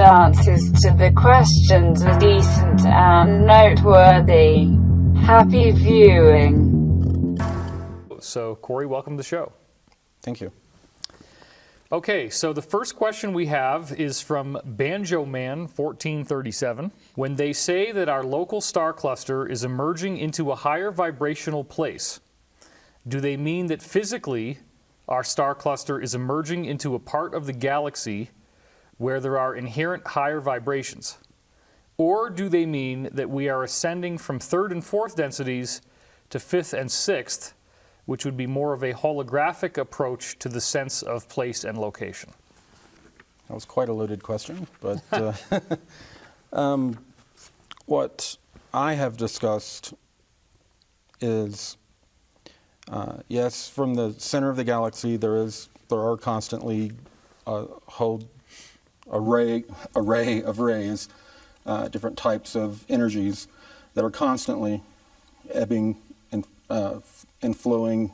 answers to the questions are decent and noteworthy. Happy viewing. So, Corey, welcome to the show. Thank you. Okay, so the first question we have is from Banjo Man 1437. When they say that our local star cluster is emerging into a higher vibrational place, do they mean that physically our star cluster is emerging into a part of the galaxy where there are inherent higher vibrations? Or do they mean that we are ascending from third and fourth densities to fifth and sixth, which would be more of a holographic approach to the sense of place and location? That was quite a loaded question, but what I have discussed is, yes, from the center of the galaxy, there are constantly a whole array of rays, different types of energies that are constantly ebbing and flowing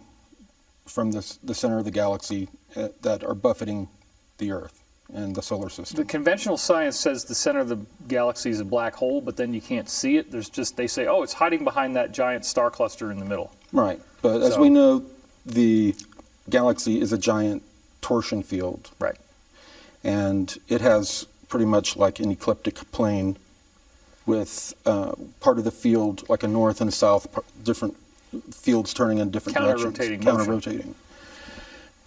from the center of the galaxy that are buffeting the Earth and the solar system. The conventional science says the center of the galaxy is a black hole, but then you can't see it. They say, oh, it's hiding behind that giant star cluster in the middle. Right, but as we know, the galaxy is a giant torsion field. Right. And it has pretty much like an ecliptic plane with part of the field like a north and south, different fields turning in different directions. Counter-rotating.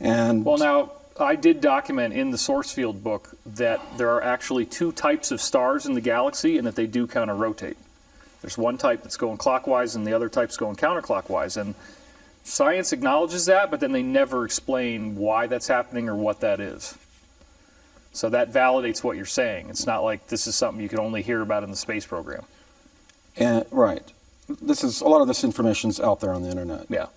And well, now, I did document in the source field book that there are actually two types of stars in the galaxy and that they do counter-rotate. There's one type that's going clockwise and the other type's going counterclockwise. And science acknowledges that, but then they never explain why that's happening or what that is. So that validates what you're saying. It's not like this is something you can only hear about in the space program. Right. A lot of this information's out there on the internet. Yeah.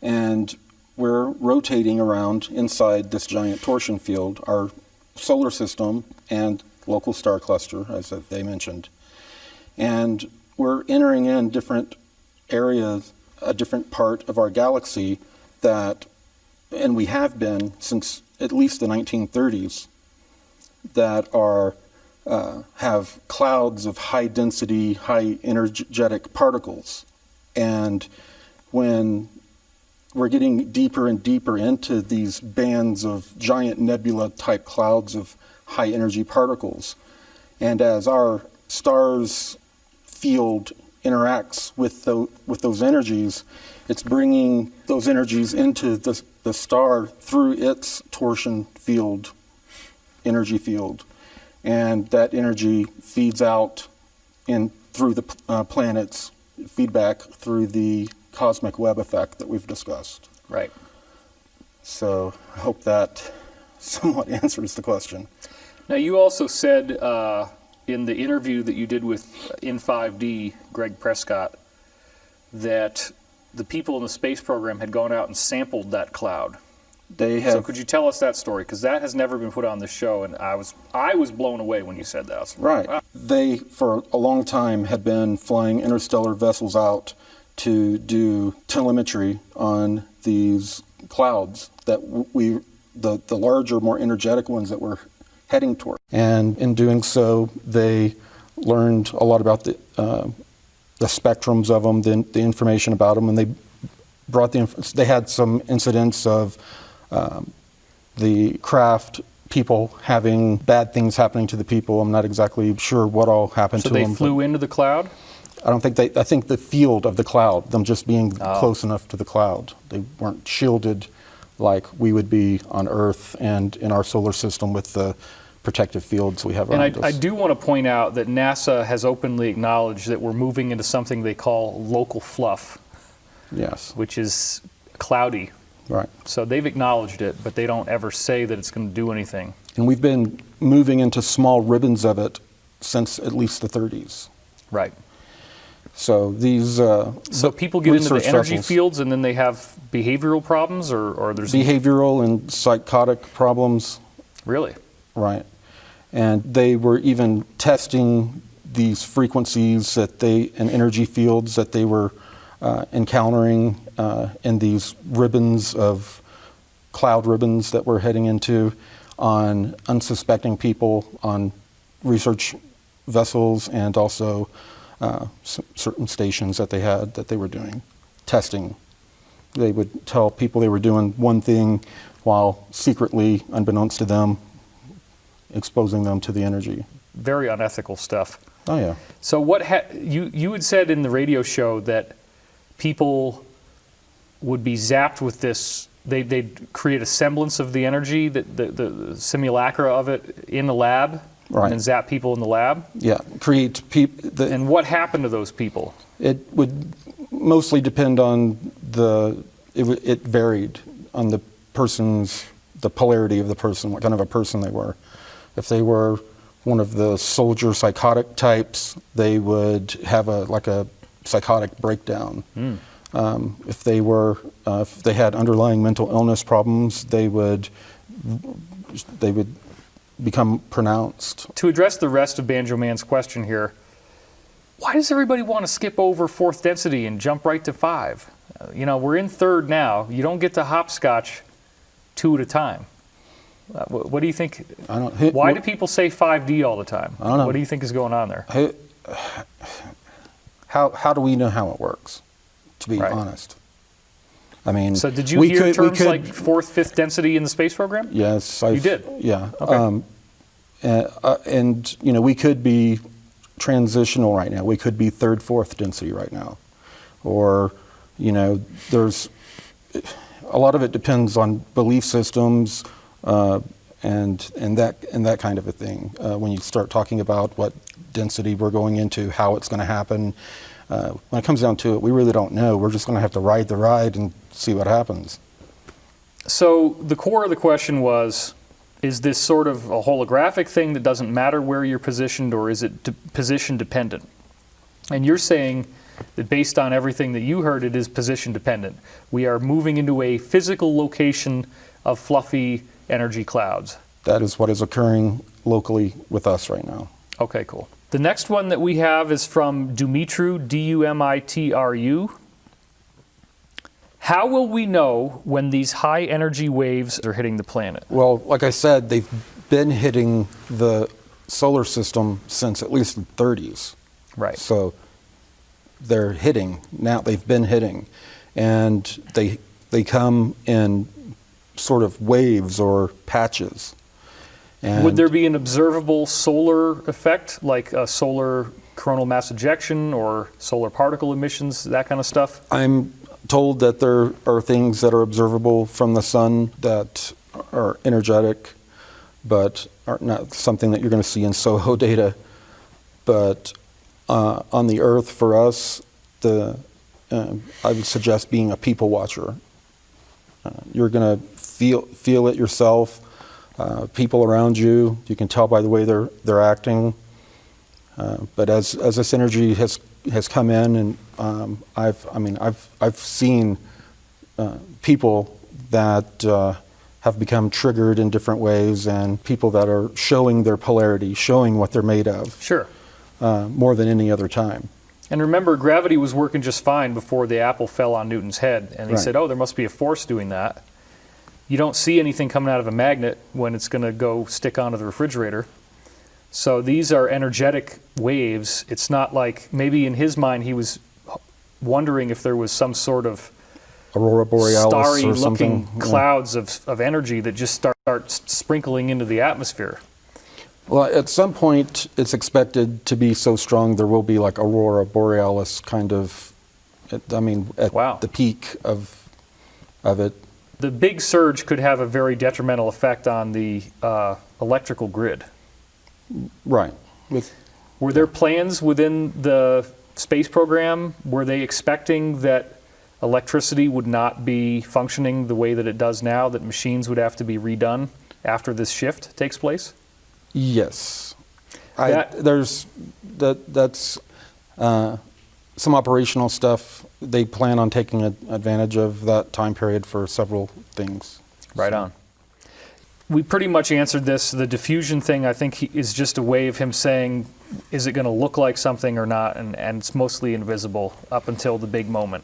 And we're rotating around inside this giant torsion field, our solar system and local star cluster, as they mentioned. And we're entering in different areas, a different part of our galaxy and we have been since at least the 1930s, that have clouds of high density, high energetic particles. And when we're getting deeper and deeper into these bands of giant nebula type clouds of high energy particles, and as our star's field interacts with those energies, it's bringing those energies into the star through its torsion field, energy field. And that energy feeds out through the planet's feedback through the cosmic web effect that we've discussed. Right. So I hope that somewhat answers the question. Now, you also said in the interview that you did with In5D, Greg Prescott, that the people in the space program had gone out and sampled that cloud. They have. So could you tell us that story? Because that has never been put on this show, and I was blown away when you said that. Like, right. wow. They, for a long time, had been flying interstellar vessels out to do telemetry on these clouds that the larger, more energetic ones that we're heading toward. And in doing so, they learned a lot about the spectrums of them, the information about them, and they had some incidents of the craft people having bad things happening to the people. I'm not exactly sure what all happened to them. So they flew into the cloud? I think the field of the cloud, them just being close enough to the cloud. They weren't shielded like we would be on Earth and in our solar system with the protective fields we have around us. I do want to point out that NASA has openly acknowledged that we're moving into something they call local fluff. Yes. Which is cloudy. Right. So they've acknowledged it, but they don't ever say that it's going to do anything. And we've been moving into small ribbons of it since at least the 30s. Right. So these so people get into the energy fields and then they have behavioral problems, or there's behavioral and psychotic problems. Really? Right. And they were even testing these frequencies and energy fields that they were encountering in these ribbons of cloud ribbons that we're heading into on unsuspecting people on research vessels and also certain stations that they were doing testing. They would tell people they were doing one thing while secretly, unbeknownst to them, exposing them to the energy. Very unethical stuff. Oh yeah. So you had said in the radio show that people would be zapped with this. They'd create a semblance of the energy, the simulacra of it in the lab, right, and zap people in the lab. Yeah, create people. And what happened to those people? It would mostly depend on it varied on the person's, the polarity of the person, what kind of a person they were. If they were one of the soldier psychotic types, they would have a psychotic breakdown. If they had underlying mental illness problems, they would become pronounced. To address the rest of Banjo Man's question here, why does everybody want to skip over fourth density and jump right to 5? We're in third now. You don't get to hopscotch 2 at a time. What do you think? Why do people say 5D all the time? I don't know. What do you think is going on there? How do we know how it works, to be honest? I mean, so did you hear terms like fourth, fifth density in the space program? Yes. You did? Yeah. Okay. And we could be transitional right now. We could be third, fourth density right now. Or, there's a lot of it depends on belief systems and that kind of a thing. When you start talking about what density we're going into, how it's going to happen, when it comes down to it, we really don't know. We're just going to have to ride the ride and see what happens. So the core of the question was, is this sort of a holographic thing that doesn't matter where you're positioned, or is it position dependent? And you're saying that based on everything that you heard, it is position dependent. We are moving into a physical location of fluffy energy clouds. That is what is occurring locally with us right now. Okay, cool. The next one that we have is from Dumitru, D-U-M-I-T-R-U. How will we know when these high energy waves are hitting the planet? Well, like I said, they've been hitting the solar system since at least the 30s. Right. So they're hitting now. They've been hitting, and they come in sort of waves or patches. And would there be an observable solar effect, like a solar coronal mass ejection or solar particle emissions, that kind of stuff? I'm told that there are things that are observable from the sun that are energetic, but are not something that you're going to see in SOHO data. But on the Earth, for us, I would suggest being a people watcher. You're going to feel it yourself. People around you, you can tell by the way they're acting. But as this energy has come in, and I've seen people that have become triggered in different ways, and people that are showing their polarity, showing what they're made of. Sure. More than any other time. And remember, gravity was working just fine before the apple fell on Newton's head, and he Right. said, "Oh, there must be a force doing that." You don't see anything coming out of a magnet when it's going to go stick onto the refrigerator. So these are energetic waves. It's not like, maybe in his mind he was wondering if there was some sort of Aurora Borealis or something. starry-looking clouds of energy that just start sprinkling into the atmosphere. Well, at some point, it's expected to be so strong there will be like Aurora Borealis kind of, at the peak of it. The big surge could have a very detrimental effect on the electrical grid. Right. Were there plans within the space program? Were they expecting that electricity would not be functioning the way that it does now, that machines would have to be redone after this shift takes place? Yes. That's some operational stuff. They plan on taking advantage of that time period for several things. Right on. We pretty much answered this. The diffusion thing, I think, is just a way of him saying, is it going to look like something or not? And it's mostly invisible up until the big moment.